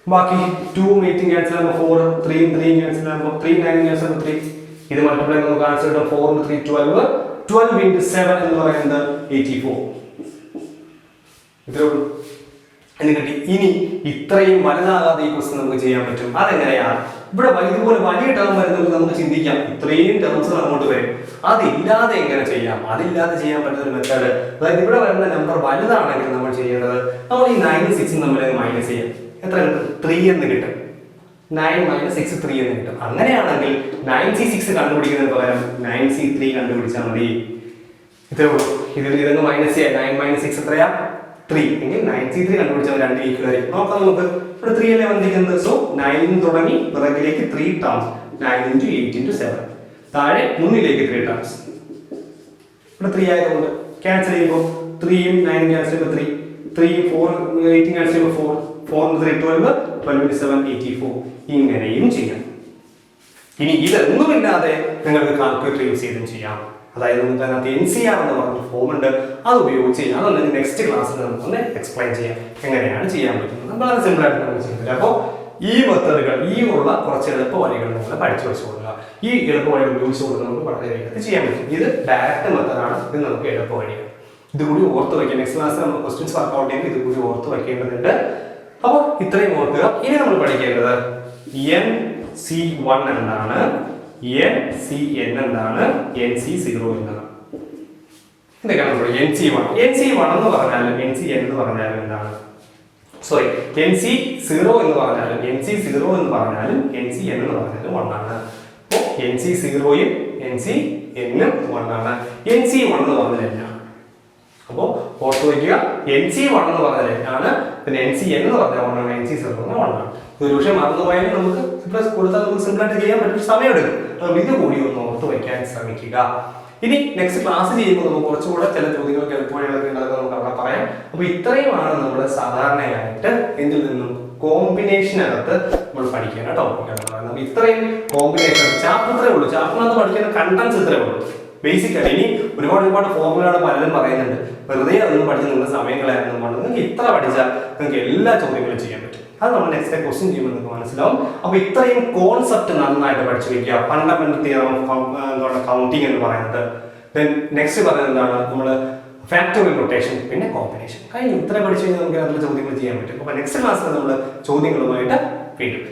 ബാക്കി 2 ഉം 8 ഉം ക്യാൻസൽ ആകുമ്പോൾ 4, 3 ഉം 3 ഉം ക്യാൻസൽ ആകുമ്പോൾ 3, 9 ഉം ക്യാൻസൽ ആകുമ്പോൾ 3. ഇത് മൾട്ടിപ്ലൈ നമുക്ക് ആൻസർ കിട്ടും. 4 ഉം 3 12. 12 into 7 എന്ന് പറയുന്നത് 84. ഇത്രേ ഉള്ളൂ. എന്ന് കിട്ടി. ഇനി ഇത്രയും വലുതാകാതെ ഈ ക്വസ്റ്റ്യൻ നമുക്ക് ചെയ്യാൻ പറ്റും. അതെങ്ങനെയാണ്? ഇവിടെ ഇതുപോലെ വലിയ ടേം വരുന്നത് നമുക്ക് ചിന്തിക്കാം. ഇത്രയും ടേംസ് അങ്ങോട്ട് വരും. അതില്ലാതെ എങ്ങനെ ചെയ്യാം? അതില്ലാതെ ചെയ്യാൻ പറ്റുന്ന ഒരു മെത്തേഡ്, അതായത് ഇവിടെ വരുന്ന നമ്പർ വലുതാണെങ്കിൽ നമ്മൾ ചെയ്യേണ്ടത്, നമ്മൾ ഈ 9 6 നമ്മൾ മൈനസ് ചെയ്യാം. എത്ര കിട്ടും? 3 എന്ന് കിട്ടും. 9 - 6 3 എന്ന് കിട്ടും. അങ്ങനെയാണെങ്കിൽ 9C6 കണ്ടുപിടിക്കുന്നതിന് പകരം 9C3 കണ്ടുപിടിച്ചാൽ മതി. ഇത്രേ ഉള്ളൂ. ഇതങ്ങ് മൈനസ് ചെയ്യാം. 9 - 6 എത്രയാ? 3. എങ്കിൽ 9C3 കണ്ടുപിടിച്ചാൽ 2 ഈക്വൽ ആയിരിക്കും. നോക്കാം നമുക്ക്. ഇവിടെ 3 അല്ലേ വന്നിരിക്കുന്നത്. സോ 9 തുടങ്ങി പിറകിലേക്ക് 3 ടേംസ്. 9 into 8 into 7. താഴെ മുന്നിലേക്ക് 3 ടേംസ്. ഇവിടെ 3 ആയതുകൊണ്ട് ക്യാൻസൽ ചെയ്യുമ്പോൾ 3 ഉം 9 ക്യാൻസൽ ചെയ്യുമ്പോൾ 3, 3 4 8 ക്യാൻസൽ ചെയ്യുമ്പോൾ 4, 4 3 12, 12 into 7 84. ഇങ്ങനെയും ചെയ്യാം. ഇനി ഇതൊന്നുമില്ലാതെ നിങ്ങൾക്ക് കാൽക്കുലേറ്റർ യൂസ് ചെയ്തും ചെയ്യാം. അതായത് നമുക്ക് അതിനകത്ത് NCR എന്ന് പറഞ്ഞൊരു ഫോം ഉണ്ട്, അത് ഉപയോഗിച്ച് ചെയ്യാം. അതൊന്നും നെക്സ്റ്റ് ക്ലാസ്സിൽ നമുക്കൊന്ന് എക്സ്പ്ലെയിൻ ചെയ്യാം എങ്ങനെയാണ് ചെയ്യാൻ പറ്റുന്നത്. വളരെ സിമ്പിൾ ആയിട്ട് നമുക്ക് ചെയ്യുന്നത്. അപ്പോൾ ഈ മെത്തേഡുകൾ, ഈ ഉള്ള കുറച്ച് എളുപ്പ വഴികൾ നമ്മൾ പഠിച്ചു വെച്ചു കൊടുക്കുക. ഈ എളുപ്പ വഴികൾ ഉപയോഗിച്ച് കൊടുക്കുക നമുക്ക് വളരെ വേഗത്തിൽ ചെയ്യാൻ പറ്റും. ഇത് ഡയറക്റ്റ് മെത്തേഡാണ്. ഇത് നമുക്ക് എളുപ്പ വഴികൾ. ഇതുകൂടി ഓർത്ത് വയ്ക്കുക. നെക്സ്റ്റ് ക്ലാസ്സിൽ നമ്മൾ ക്വസ്റ്റ്യൻസ് വർക്ക്ഔട്ട് ചെയ്യുമ്പോൾ ഇതുകൂടി ഓർത്ത് വയ്ക്കേണ്ടതുണ്ട്. അപ്പോൾ ഇത്രയും ഓർക്കുക. ഇനി നമ്മൾ പഠിക്കേണ്ടത് NC1 എന്താണ്, NCN എന്താണ്, NC0 എന്താണ്. ഇതൊക്കെയാണ് NC1 എന്ന് പറഞ്ഞാലും NCN എന്ന് പറഞ്ഞാലും എന്താണ്, സോറി NC0 എന്ന് പറഞ്ഞാലും NC0 എന്ന് പറഞ്ഞാലും NCN എന്ന് പറഞ്ഞാലും 1 ആണ്. അപ്പോൾ NC0യും NCN-ഉം 1 ആണ്. NC1 എന്ന് പറഞ്ഞാൽ എന്നാണ്? അപ്പോൾ ഓർത്ത് വയ്ക്കുക. NC1 എന്ന് പറഞ്ഞാൽ എന്നാണ്, പിന്നെ NCN എന്ന് പറഞ്ഞാൽ 1 ആണ്, NC0 എന്ന് പറഞ്ഞാൽ 1 ആണ്. ഒരു പക്ഷേ മറന്നുപോയാലും നമുക്ക് പ്ലസ് കൊടുത്താൽ നമുക്ക് സിമ്പിളായിട്ട് ചെയ്യാൻ പറ്റും. സമയം എടുക്കും. അപ്പോൾ ഇത് കൂടി ഒന്ന് ഓർത്ത് വയ്ക്കാൻ ശ്രമിക്കുക. ഇനി നെക്സ്റ്റ് ക്ലാസ് ചെയ്യുമ്പോൾ നമുക്ക് കുറച്ചുകൂടെ ചില ചോദ്യങ്ങൾക്ക് എളുപ്പവഴികളൊക്കെ ഉണ്ടെന്ന് നമുക്ക് അവിടെ പറയാം. അപ്പോൾ ഇത്രയുമാണ് നമ്മൾ സാധാരണയായിട്ട് ഇതിൽ നിന്നും കോമ്പിനേഷനകത്ത് നമ്മൾ പഠിക്കേണ്ട ടോപ്പിക് എന്ന് പറയുന്നത്. അപ്പോൾ ഇത്രയും കോമ്പിനേഷൻ ചാപ്റ്റർ ഇത്രേ ഉള്ളൂ. ചാപ്റ്ററിനകത്ത് പഠിക്കേണ്ട കണ്ടന്റ്സ് ഇത്രേ ഉള്ളൂ. ബേസിക്കലി ഇനി ഒരുപാട് ഫോർമുലകൾ പലരും പറയുന്നുണ്ട്. വെറുതെ അതൊന്നും പഠിച്ച് നിങ്ങളുടെ സമയം കളയാനൊന്നും വേണ്ട. നിങ്ങൾക്ക് ഇത്ര പഠിച്ചാൽ നിങ്ങൾക്ക് എല്ലാ ചോദ്യങ്ങളും ചെയ്യാൻ പറ്റും. അത് നമ്മൾ നെക്സ്റ്റ് ക്വസ്റ്റ്യൻ ചെയ്യുമ്പോൾ നിങ്ങൾക്ക് മനസ്സിലാവും. അപ്പോൾ ഇത്രയും കോൺസെപ്റ്റ് നന്നായിട്ട് പഠിച്ചു വയ്ക്കുക. ഫണ്ടമെന്റൽ തിയറം കൗണ്ടിങ് എന്ന് പറയുന്നത്. ദെൻ നെക്സ്റ്റ് പറയുന്നത് എന്താണ്, നമ്മൾ ഫാക്ടോറിയൽ നൊട്ടേഷൻ, പിന്നെ കോമ്പിനേഷൻ. കഴിഞ്ഞു. ഇത്രയും പഠിച്ചു കഴിഞ്ഞാൽ നമുക്ക് അതിലുള്ള ചോദ്യങ്ങൾ ചെയ്യാൻ പറ്റും. അപ്പോൾ നെക്സ്റ്റ് ക്ലാസ്സിൽ നമ്മൾ ചോദ്യങ്ങളുമായിട്ട് വീണ്ടും